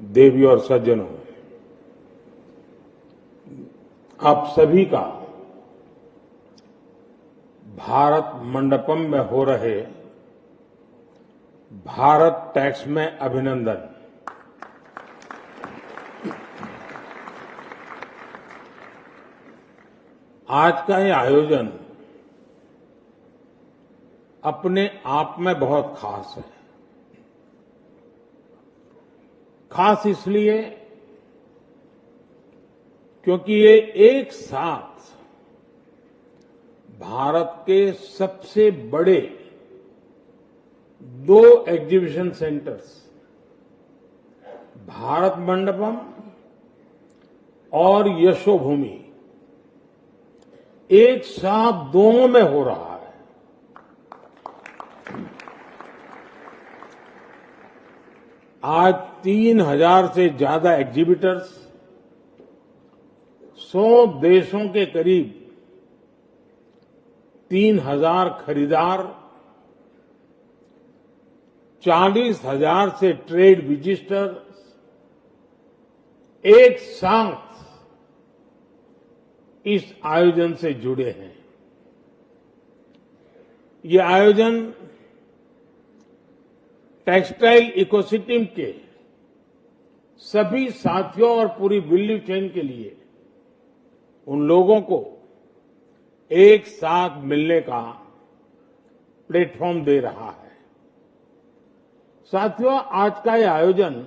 देवी और सज्जनों, आप सभी का भारत मंडपम में हो रहे भारत टैक्स में अभिनंदन। आज का ये आयोजन अपने आप में बहुत खास है। खास इसलिए क्योंकि ये एक साथ भारत के सबसे बड़े दो एग्जीबिशन सेंटर्स भारत मंडपम और यशोभूमि एक साथ दोनों में हो रहा है। आज 3000 से ज्यादा एग्जीबिटर्स, 100 देशों के करीब 3000 खरीदार, 40,000 से ट्रेड विजिटर्स एक साथ इस आयोजन से जुड़े हैं। ये आयोजन टेक्सटाइल इकोसिस्टम के सभी साथियों और पूरी वैल्यू चेन के लिए उन लोगों को एक साथ मिलने का प्लेटफॉर्म दे रहा है। साथियों, आज का यह आयोजन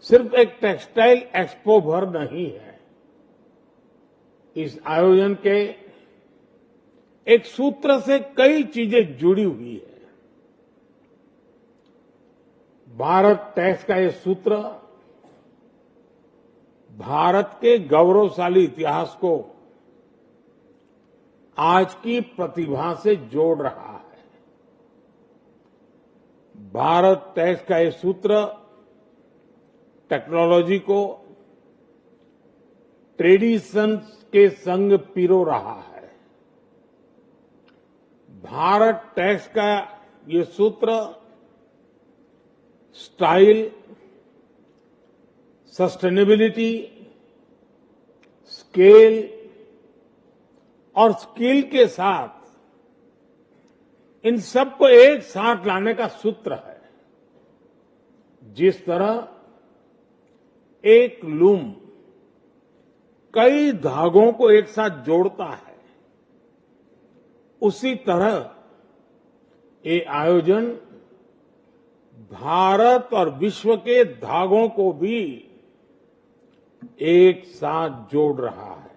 सिर्फ एक टेक्सटाइल एक्सपो भर नहीं है। इस आयोजन के एक सूत्र से कई चीजें जुड़ी हुई है। भारत टैक्स का ये सूत्र भारत के गौरवशाली इतिहास को आज की प्रतिभा से जोड़ रहा है। भारत टैक्स का ये सूत्र टेक्नोलॉजी को ट्रेडिशंस के संग पिरो रहा है। भारत टैक्स का ये सूत्र स्टाइल, सस्टेनेबिलिटी, स्केल और स्किल के साथ इन सबको एक साथ लाने का सूत्र है। जिस तरह एक लूम कई धागों को एक साथ जोड़ता है, उसी तरह ये आयोजन भारत और विश्व के धागों को भी एक साथ जोड़ रहा है।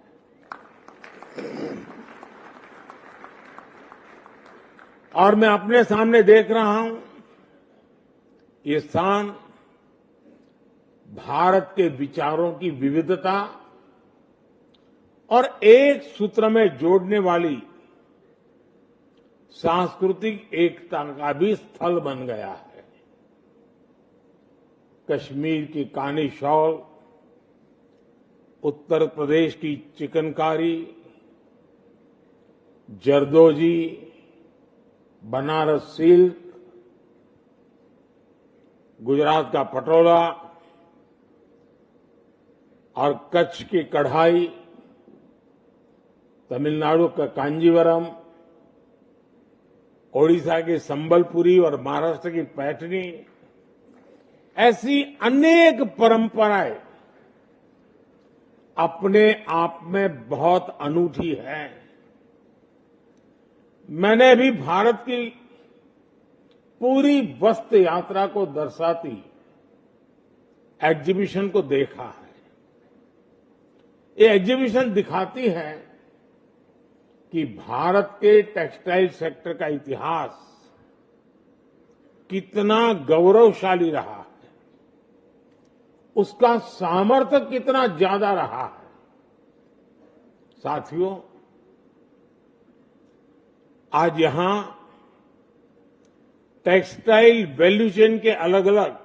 और मैं अपने सामने देख रहा हूं, ये स्थान भारत के विचारों की विविधता और एक सूत्र में जोड़ने वाली सांस्कृतिक एकता का भी स्थल बन गया है। कश्मीर की कानी शॉल, उत्तर प्रदेश की चिकनकारी, जरदोजी, बनारस सिल्क, गुजरात का पटोला और कच्छ की कढ़ाई, तमिलनाडु का कांजीवरम, ओडिशा की संबलपुरी और महाराष्ट्र की पैठनी, ऐसी अनेक परंपराएं अपने आप में बहुत अनूठी है। मैंने भी भारत की पूरी वस्त्र यात्रा को दर्शाती एग्जीबिशन को देखा है। ये एग्जीबिशन दिखाती है कि भारत के टेक्सटाइल सेक्टर का इतिहास कितना गौरवशाली रहा है, उसका सामर्थ्य कितना ज्यादा रहा है। साथियों, आज यहां टेक्सटाइल वैल्यू चेन के अलग अलग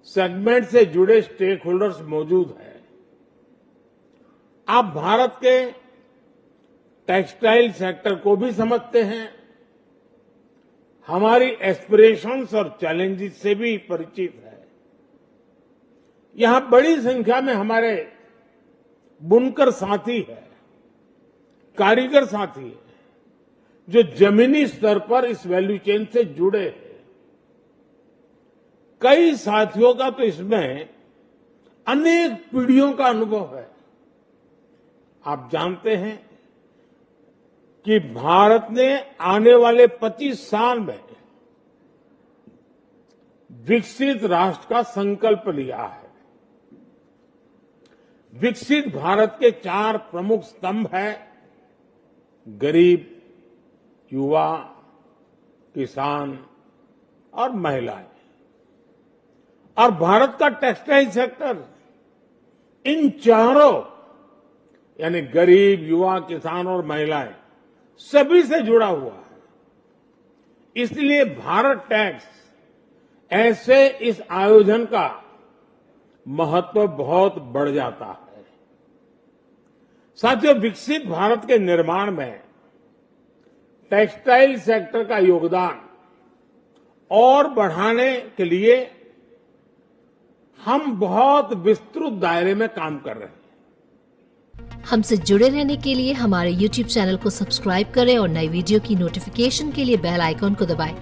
सेगमेंट से जुड़े स्टेक होल्डर्स मौजूद हैं। आप भारत के टेक्सटाइल सेक्टर को भी समझते हैं, हमारी एस्पिरेशंस और चैलेंजेस से भी परिचित है। यहां बड़ी संख्या में हमारे बुनकर साथी हैं, कारीगर साथी हैं, जो जमीनी स्तर पर इस वैल्यू चेन से जुड़े हैं। कई साथियों का तो इसमें अनेक पीढ़ियों का अनुभव है। आप जानते हैं कि भारत ने आने वाले 25 साल में विकसित राष्ट्र का संकल्प लिया है। विकसित भारत के 4 प्रमुख स्तंभ हैं: गरीब, युवा, किसान और महिलाएं। और भारत का टेक्सटाइल सेक्टर इन चारों यानी गरीब, युवा, किसान और महिलाएं सभी से जुड़ा हुआ है। इसलिए भारत टैक्स ऐसे इस आयोजन का महत्व बहुत बढ़ जाता है। साथियों, विकसित भारत के निर्माण में टेक्सटाइल सेक्टर का योगदान और बढ़ाने के लिए हम बहुत विस्तृत दायरे में काम कर रहे हैं। हमसे जुड़े रहने के लिए हमारे YouTube चैनल को सब्सक्राइब करें और नई वीडियो की नोटिफिकेशन के लिए बेल आइकॉन को दबाएं।